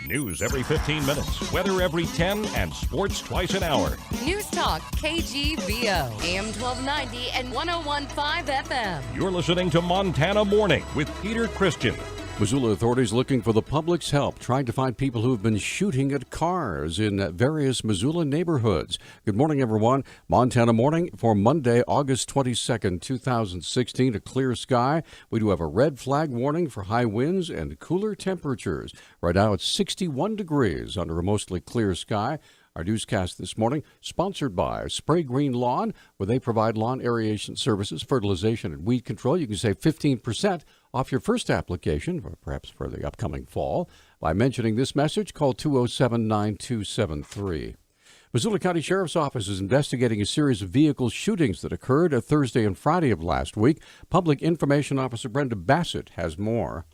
News every 15 minutes, weather every 10, and sports twice an hour. Newstalk, KGVO, AM 1290 and 101.5 FM. You're listening to Montana Morning with Peter Christian. Missoula authorities looking for the public's help, trying to find people who have been shooting at cars in various Missoula neighborhoods. Good morning, everyone. Montana Morning for Monday, August 22nd, 2016. A clear sky. We do have a red flag warning for high winds and cooler temperatures. Right now it's 61 degrees under a mostly clear sky. Our newscast this morning sponsored by Spray Green Lawn, where they provide lawn aeration services, fertilization, and weed control. You can save 15% off your first application, or perhaps for the upcoming fall, by mentioning this message. Call 207-9273. Missoula County Sheriff's Office is investigating a series of vehicle shootings that occurred Thursday and Friday of last week. Public Information Officer Brenda Bassett has more.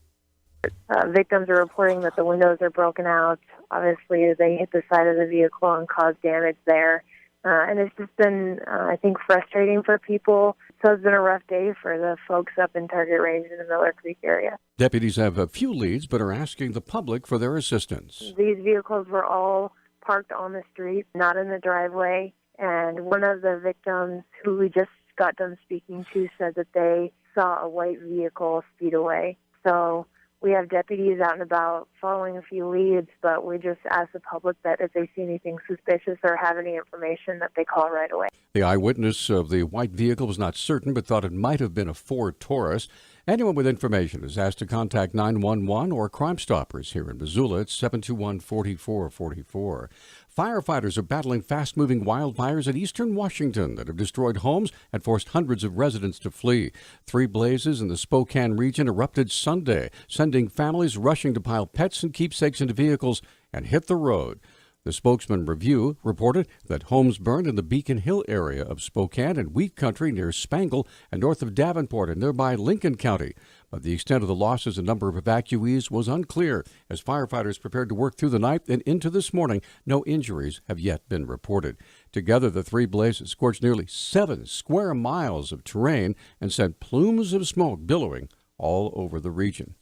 Victims are reporting that the windows are broken out. Obviously, they hit the side of the vehicle and caused damage there. And it's just been, I think, frustrating for people. So it's been a rough day for the folks up in Target Range in the Miller Creek area. Deputies have a few leads, but are asking the public for their assistance. These vehicles were all parked on the street, not in the driveway. And one of the victims who we just got done speaking to said that they saw a white vehicle speed away. So we have deputies out and about following a few leads, but we just ask the public that if they see anything suspicious or have any information, that they call right away. The eyewitness of the white vehicle was not certain, but thought it might have been a Ford Taurus. Anyone with information is asked to contact 911 or Crime Stoppers here in Missoula at 721-4444. Firefighters are battling fast-moving wildfires in eastern Washington that have destroyed homes and forced hundreds of residents to flee. 3 blazes in the Spokane region erupted Sunday, sending families rushing to pile pets and keepsakes into vehicles and hit the road. The Spokesman Review reported that homes burned in the Beacon Hill area of Spokane and Wheat Country near Spangle and north of Davenport in nearby Lincoln County. But the extent of the losses and number of evacuees was unclear. As firefighters prepared to work through the night and into this morning, no injuries have yet been reported. Together, the 3 blazes scorched nearly 7 square miles of terrain and sent plumes of smoke billowing all over the region.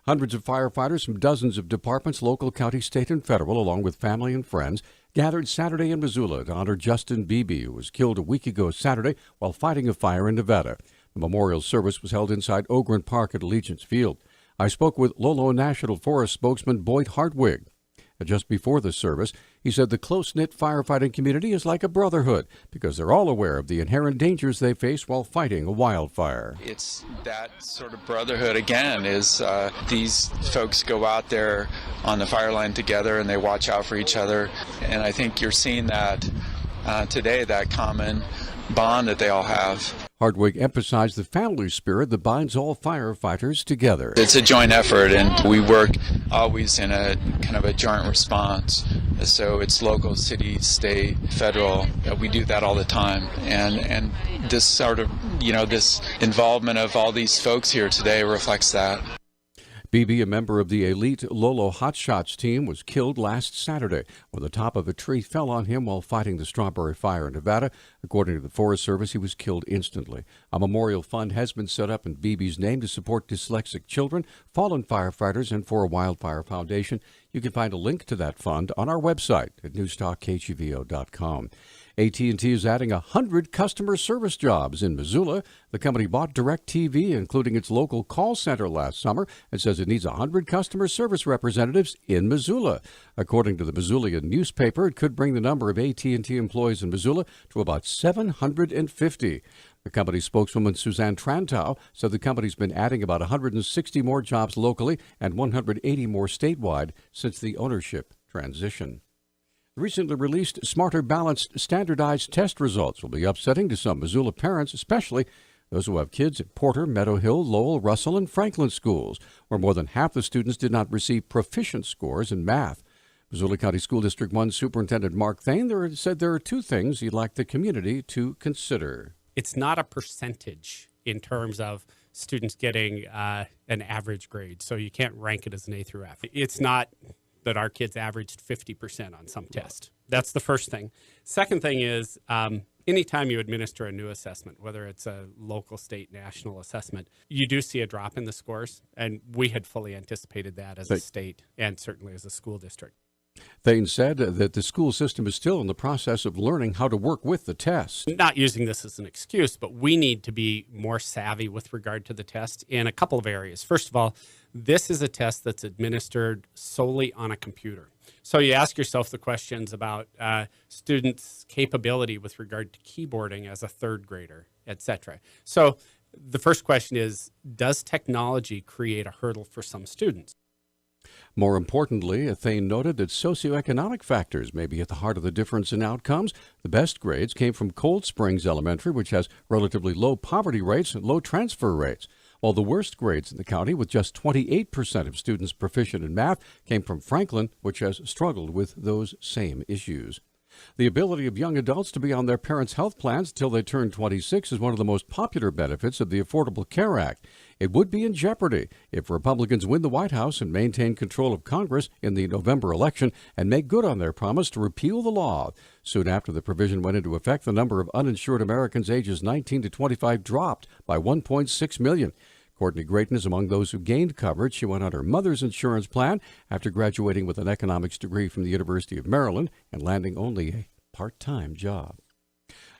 Hundreds of firefighters from dozens of departments, local, county, state, and federal, along with family and friends, gathered Saturday in Missoula to honor Justin Beebe, who was killed a week ago Saturday while fighting a fire in Nevada. The memorial service was held inside Ogren Park at Allegiance Field. I spoke with Lolo National Forest spokesman Boyd Hartwig. Just before the service, he said the close-knit firefighting community is like a brotherhood because they're all aware of the inherent dangers they face while fighting a wildfire. It's that sort of brotherhood again, is these folks go out there on the fire line together and they watch out for each other. And I think you're seeing that today, that common bond that they all have. Hardwick emphasized the family spirit that binds all firefighters together. It's a joint effort, and we work always in a kind of a joint response. So it's local, city, state, federal. We do that all the time. And this sort of, this involvement of all these folks here today reflects that. Beebe, a member of the elite Lolo Hotshots team, was killed last Saturday when the top of a tree fell on him while fighting the strawberry fire in Nevada. According to the Forest Service, he was killed instantly. A memorial fund has been set up in Beebe's name to support dyslexic children, fallen firefighters, and for a wildfire foundation. You can find a link to that fund on our website at newstalkkgvo.com. AT&T is adding 100 customer service jobs in Missoula. The company bought DirecTV, including its local call center last summer, and says it needs 100 customer service representatives in Missoula. According to the Missoulian newspaper, it could bring the number of AT&T employees in Missoula to about 750. The company spokeswoman Suzanne Trantow said the company's been adding about 160 more jobs locally and 180 more statewide since the ownership transition. Recently released Smarter Balanced standardized test results will be upsetting to some Missoula parents, especially those who have kids at Porter, Meadow Hill, Lowell, Russell, and Franklin schools, where more than half the students did not receive proficient scores in math. Missoula County School District 1 Superintendent Mark Thane said there are 2 things he'd like the community to consider. It's not a percentage in terms of students getting an average grade, so you can't rank it as an A through F. It's not that our kids averaged 50% on some test. That's the first thing. Second thing is Anytime you administer a new assessment, whether it's a local, state, national assessment, you do see a drop in the scores, and we had fully anticipated that as a state and certainly as a school district. Thane said that the school system is still in the process of learning how to work with the test. Not using this as an excuse, but we need to be more savvy with regard to the test in a couple of areas. First of all, this is a test that's administered solely on a computer. So you ask yourself the questions about students' capability with regard to keyboarding as a third grader, etc. So the first question is, does technology create a hurdle for some students? More importantly, Thane noted that socioeconomic factors may be at the heart of the difference in outcomes. The best grades came from Cold Springs Elementary, which has relatively low poverty rates and low transfer rates, while the worst grades in the county, with just 28% of students proficient in math, came from Franklin, which has struggled with those same issues. The ability of young adults to be on their parents' health plans until they turn 26 is one of the most popular benefits of the Affordable Care Act. It would be in jeopardy if Republicans win the White House and maintain control of Congress in the November election and make good on their promise to repeal the law. Soon after the provision went into effect, the number of uninsured Americans ages 19 to 25 dropped by 1.6 million. Courtney Grayton is among those who gained coverage. She went on her mother's insurance plan after graduating with an economics degree from the University of Maryland and landing only a part-time job.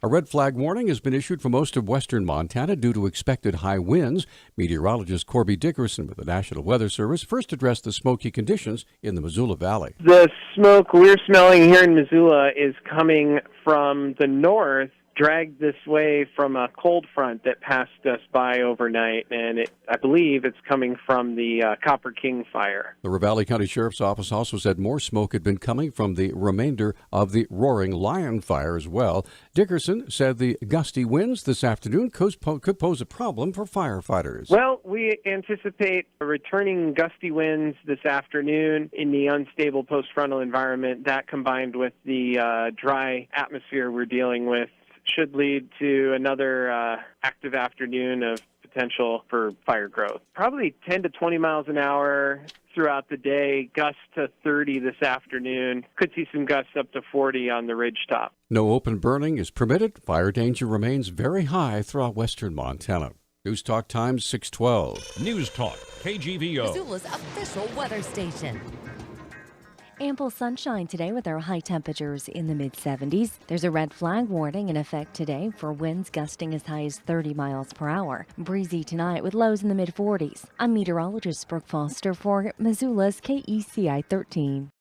A red flag warning has been issued for most of western Montana due to expected high winds. Meteorologist Corby Dickerson with the National Weather Service first addressed the smoky conditions in the Missoula Valley. The smoke we're smelling here in Missoula is coming from the north, dragged this way from a cold front that passed us by overnight, and I believe it's coming from the Copper King fire. The Ravalli County Sheriff's Office also said more smoke had been coming from the remainder of the Roaring Lion fire as well. Dickerson said the gusty winds this afternoon could pose a problem for firefighters. Well, we anticipate returning gusty winds this afternoon in the unstable post-frontal environment. That combined with the dry atmosphere we're dealing with should lead to another active afternoon of potential for fire growth. Probably 10 to 20 miles an hour throughout the day, gusts to 30 this afternoon. Could see some gusts up to 40 on the ridge top. No open burning is permitted. Fire danger remains very high throughout western Montana. Newstalk Times 612. Newstalk, KGVO. Missoula's official weather station. Ample sunshine today with our high temperatures in the mid-70s. There's a red flag warning in effect today for winds gusting as high as 30 miles per hour. Breezy tonight with lows in the mid-40s. I'm meteorologist Brooke Foster for Missoula's KECI 13.